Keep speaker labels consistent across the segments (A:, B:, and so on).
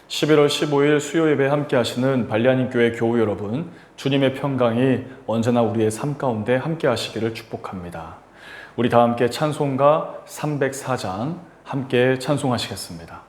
A: 11월 15일 수요 예배 함께 하시는 발리아님 교회 교우 여러분, 주님의 평강이 언제나 우리의 삶 가운데 함께 하시기를 축복합니다. 우리 다 함께 찬송가 304장 함께 찬송하시겠습니다.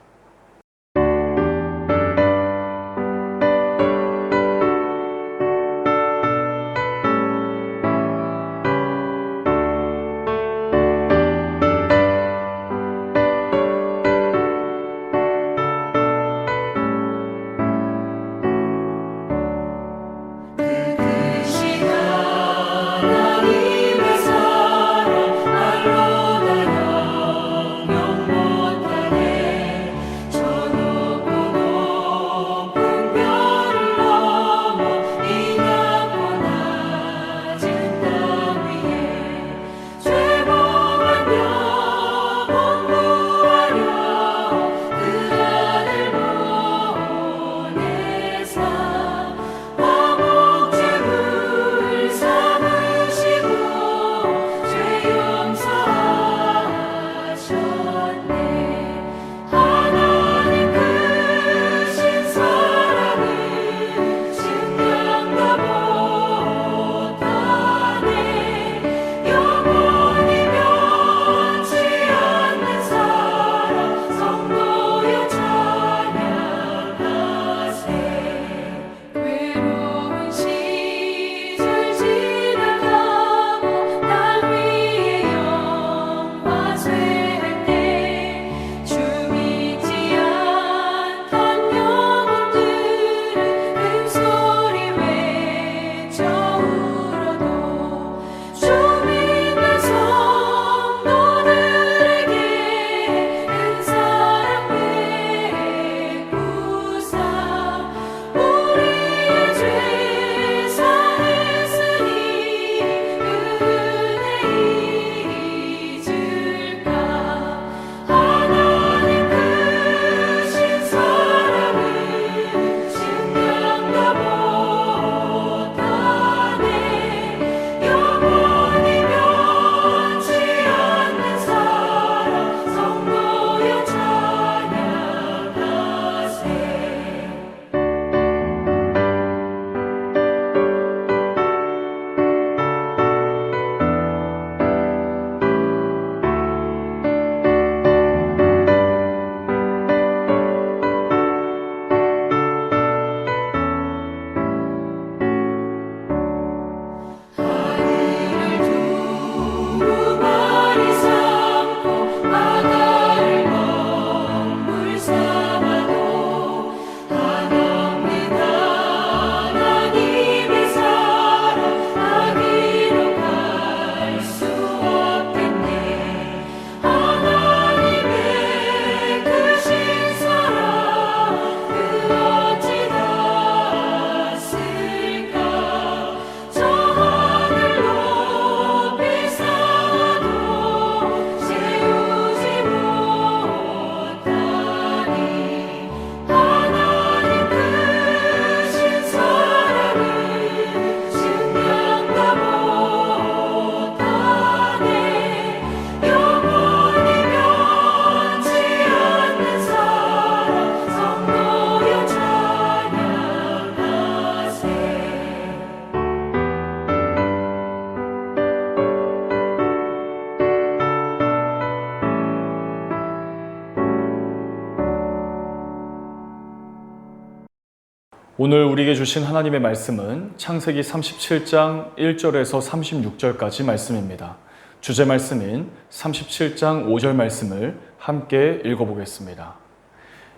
A: 오늘 우리에게 주신 하나님의 말씀은 창세기 37장 1절에서 36절까지 말씀입니다. 주제 말씀인 37장 5절 말씀을 함께 읽어보겠습니다.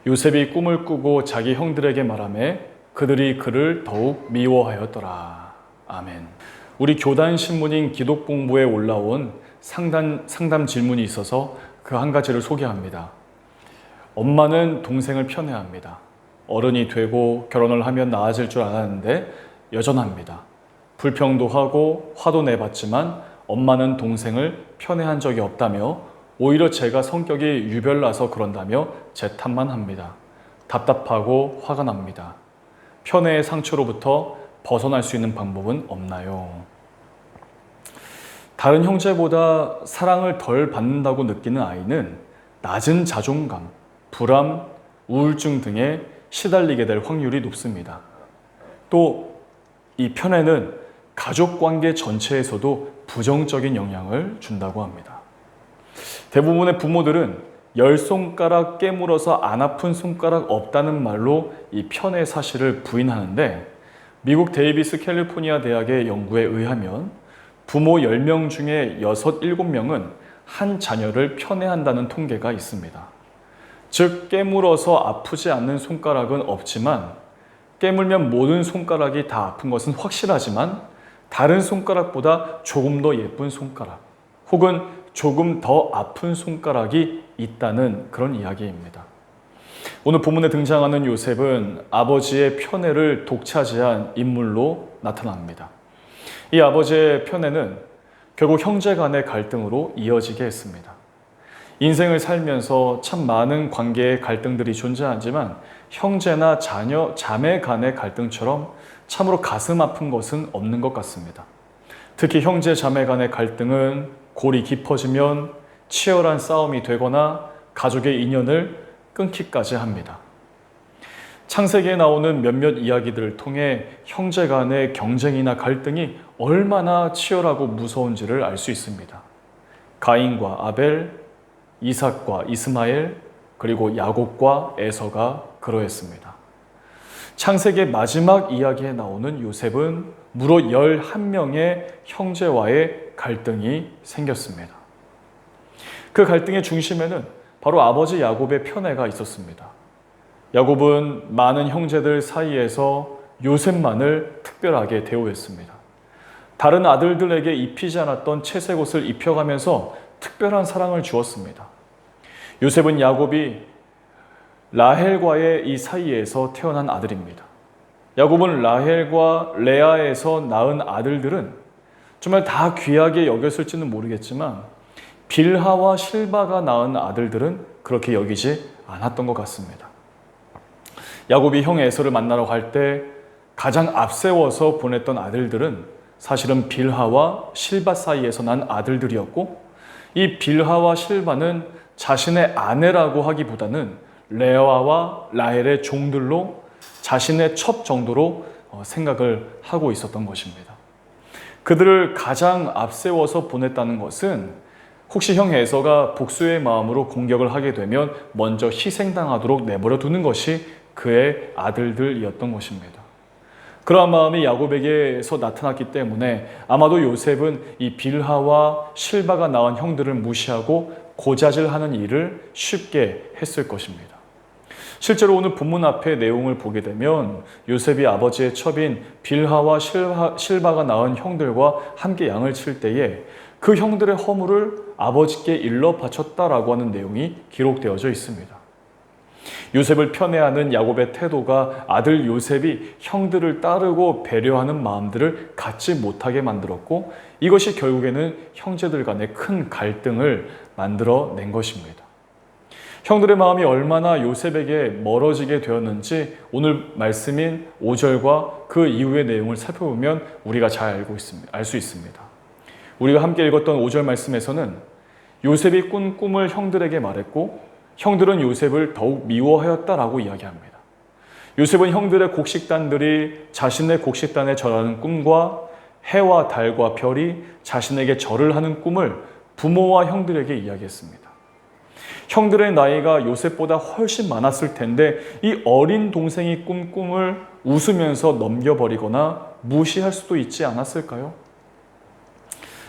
A: 요셉이 꿈을 꾸고 자기 형들에게 말하매 그들이 그를 더욱 미워하였더라. 아멘. 우리 교단 신문인 기독공부에 올라온 상담 질문이 있어서 그 한 가지를 소개합니다. 엄마는 동생을 편애합니다. 어른이 되고 결혼을 하면 나아질 줄 알았는데 여전합니다. 불평도 하고 화도 내봤지만 엄마는 동생을 편애한 적이 없다며 오히려 제가 성격이 유별나서 그런다며 제 탓만 합니다. 답답하고 화가 납니다. 편애의 상처로부터 벗어날 수 있는 방법은 없나요? 다른 형제보다 사랑을 덜 받는다고 느끼는 아이는 낮은 자존감, 불안, 우울증 등의 시달리게 될 확률이 높습니다. 또 이 편애는 가족 관계 전체에서도 부정적인 영향을 준다고 합니다. 대부분의 부모들은 10손가락 깨물어서 안 아픈 손가락 없다는 말로 이 편애 사실을 부인하는데, 미국 데이비스 캘리포니아 대학의 연구에 의하면 부모 10명 중에 6, 7명은 한 자녀를 편애한다는 통계가 있습니다. 즉, 깨물어서 아프지 않는 손가락은 없지만 깨물면 모든 손가락이 다 아픈 것은 확실하지만 다른 손가락보다 조금 더 예쁜 손가락 혹은 조금 더 아픈 손가락이 있다는 그런 이야기입니다. 오늘 본문에 등장하는 요셉은 아버지의 편애를 독차지한 인물로 나타납니다. 이 아버지의 편애는 결국 형제 간의 갈등으로 이어지게 했습니다. 인생을 살면서 참 많은 관계의 갈등들이 존재하지만 형제나 자녀, 자매 간의 갈등처럼 참으로 가슴 아픈 것은 없는 것 같습니다. 특히 형제, 자매 간의 갈등은 골이 깊어지면 치열한 싸움이 되거나 가족의 인연을 끊기까지 합니다. 창세기에 나오는 몇몇 이야기들을 통해 형제 간의 경쟁이나 갈등이 얼마나 치열하고 무서운지를 알 수 있습니다. 가인과 아벨, 이삭과 이스마엘, 그리고 야곱과 에서가 그러했습니다. 창세기의 마지막 이야기에 나오는 요셉은 무려 11명의 형제와의 갈등이 생겼습니다. 그 갈등의 중심에는 바로 아버지 야곱의 편애가 있었습니다. 야곱은 많은 형제들 사이에서 요셉만을 특별하게 대우했습니다. 다른 아들들에게 입히지 않았던 채색 옷을 입혀가면서 특별한 사랑을 주었습니다. 요셉은 야곱이 라헬과의 이 사이에서 태어난 아들입니다. 야곱은 라헬과 레아에서 낳은 아들들은 정말 다 귀하게 여겼을지는 모르겠지만 빌하와 실바가 낳은 아들들은 그렇게 여기지 않았던 것 같습니다. 야곱이 형 에서를 만나러 갈 때 가장 앞세워서 보냈던 아들들은 사실은 빌하와 실바 사이에서 난 아들들이었고, 이 빌하와 실바는 자신의 아내라고 하기보다는 레아와 라헬의 종들로 자신의 첩 정도로 생각을 하고 있었던 것입니다. 그들을 가장 앞세워서 보냈다는 것은 혹시 형 에서가 복수의 마음으로 공격을 하게 되면 먼저 희생당하도록 내버려 두는 것이 그의 아들들이었던 것입니다. 그러한 마음이 야곱에게서 나타났기 때문에 아마도 요셉은 이 빌하와 실바가 낳은 형들을 무시하고 고자질하는 일을 쉽게 했을 것입니다. 실제로 오늘 본문 앞의 내용을 보게 되면 요셉이 아버지의 첩인 빌하와 실바가 낳은 형들과 함께 양을 칠 때에 그 형들의 허물을 아버지께 일러 바쳤다라고 하는 내용이 기록되어져 있습니다. 요셉을 편애하는 야곱의 태도가 아들 요셉이 형들을 따르고 배려하는 마음들을 갖지 못하게 만들었고, 이것이 결국에는 형제들 간의 큰 갈등을 만들어낸 것입니다. 형들의 마음이 얼마나 요셉에게 멀어지게 되었는지 오늘 말씀인 5절과 그 이후의 내용을 살펴보면 우리가 잘 알 수 있습니다. 우리가 함께 읽었던 5절 말씀에서는 요셉이 꾼 꿈을 형들에게 말했고 형들은 요셉을 더욱 미워하였다라고 이야기합니다. 요셉은 형들의 곡식단들이 자신의 곡식단에 절하는 꿈과 해와 달과 별이 자신에게 절을 하는 꿈을 부모와 형들에게 이야기했습니다. 형들의 나이가 요셉보다 훨씬 많았을 텐데 이 어린 동생이 꾼 꿈을 웃으면서 넘겨버리거나 무시할 수도 있지 않았을까요?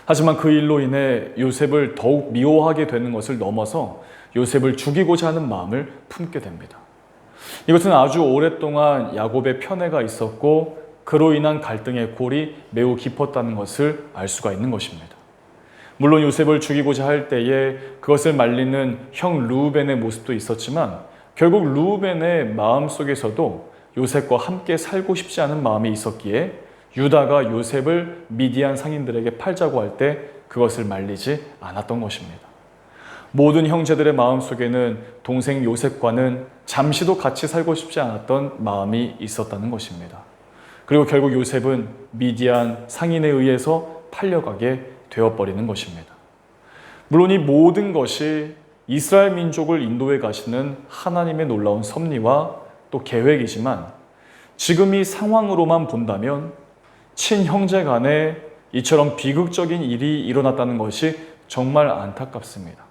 A: 하지만 그 일로 인해 요셉을 더욱 미워하게 되는 것을 넘어서 요셉을 죽이고자 하는 마음을 품게 됩니다. 이것은 아주 오랫동안 야곱의 편애가 있었고 그로 인한 갈등의 골이 매우 깊었다는 것을 알 수가 있는 것입니다. 물론 요셉을 죽이고자 할 때에 그것을 말리는 형 르우벤의 모습도 있었지만 결국 르우벤의 마음속에서도 요셉과 함께 살고 싶지 않은 마음이 있었기에 유다가 요셉을 미디안 상인들에게 팔자고 할 때 그것을 말리지 않았던 것입니다. 모든 형제들의 마음속에는 동생 요셉과는 잠시도 같이 살고 싶지 않았던 마음이 있었다는 것입니다. 그리고 결국 요셉은 미디안 상인에 의해서 팔려가게 되어버리는 것입니다. 물론 이 모든 것이 이스라엘 민족을 인도해 가시는 하나님의 놀라운 섭리와 또 계획이지만 지금 이 상황으로만 본다면 친형제 간에 이처럼 비극적인 일이 일어났다는 것이 정말 안타깝습니다.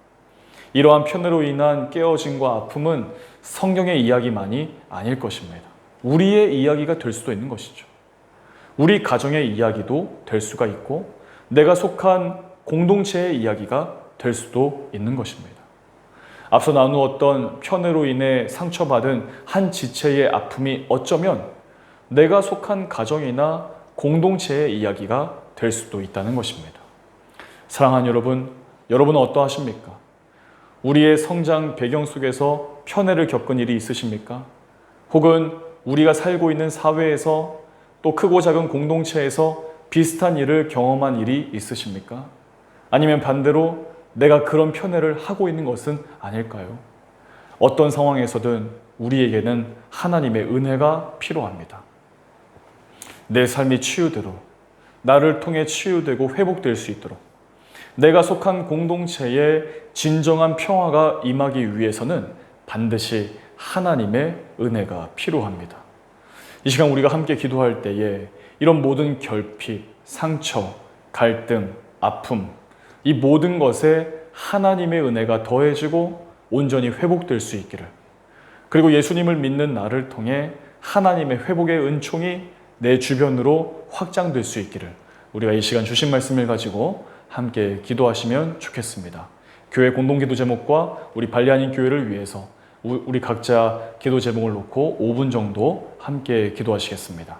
A: 이러한 편애로 인한 깨어짐과 아픔은 성경의 이야기만이 아닐 것입니다. 우리의 이야기가 될 수도 있는 것이죠. 우리 가정의 이야기도 될 수가 있고 내가 속한 공동체의 이야기가 될 수도 있는 것입니다. 앞서 나누었던 편애로 인해 상처받은 한 지체의 아픔이 어쩌면 내가 속한 가정이나 공동체의 이야기가 될 수도 있다는 것입니다. 사랑하는 여러분, 여러분은 어떠하십니까? 우리의 성장 배경 속에서 편애를 겪은 일이 있으십니까? 혹은 우리가 살고 있는 사회에서 또 크고 작은 공동체에서 비슷한 일을 경험한 일이 있으십니까? 아니면 반대로 내가 그런 편애를 하고 있는 것은 아닐까요? 어떤 상황에서든 우리에게는 하나님의 은혜가 필요합니다. 내 삶이 치유되도록, 나를 통해 치유되고 회복될 수 있도록, 내가 속한 공동체에 진정한 평화가 임하기 위해서는 반드시 하나님의 은혜가 필요합니다. 이 시간 우리가 함께 기도할 때에 이런 모든 결핍, 상처, 갈등, 아픔, 이 모든 것에 하나님의 은혜가 더해지고 온전히 회복될 수 있기를, 그리고 예수님을 믿는 나를 통해 하나님의 회복의 은총이 내 주변으로 확장될 수 있기를 우리가 이 시간 주신 말씀을 가지고 함께 기도하시면 좋겠습니다. 교회 공동기도 제목과 우리 발리아닌 교회를 위해서 우리 각자 기도 제목을 놓고 5분 정도 함께 기도하시겠습니다.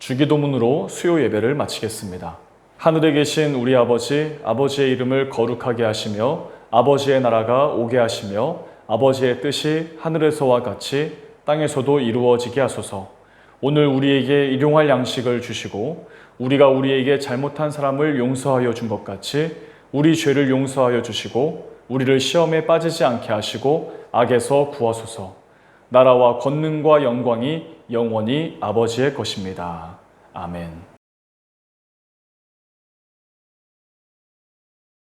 A: 주기도문으로 수요 예배를 마치겠습니다. 하늘에 계신 우리 아버지, 아버지의 이름을 거룩하게 하시며 아버지의 나라가 오게 하시며 아버지의 뜻이 하늘에서와 같이 땅에서도 이루어지게 하소서. 오늘 우리에게 일용할 양식을 주시고 우리가 우리에게 잘못한 사람을 용서하여 준 것 같이 우리 죄를 용서하여 주시고 우리를 시험에 빠지지 않게 하시고 악에서 구하소서. 나라와 권능과 영광이 영원히 아버지의 것입니다. 아멘.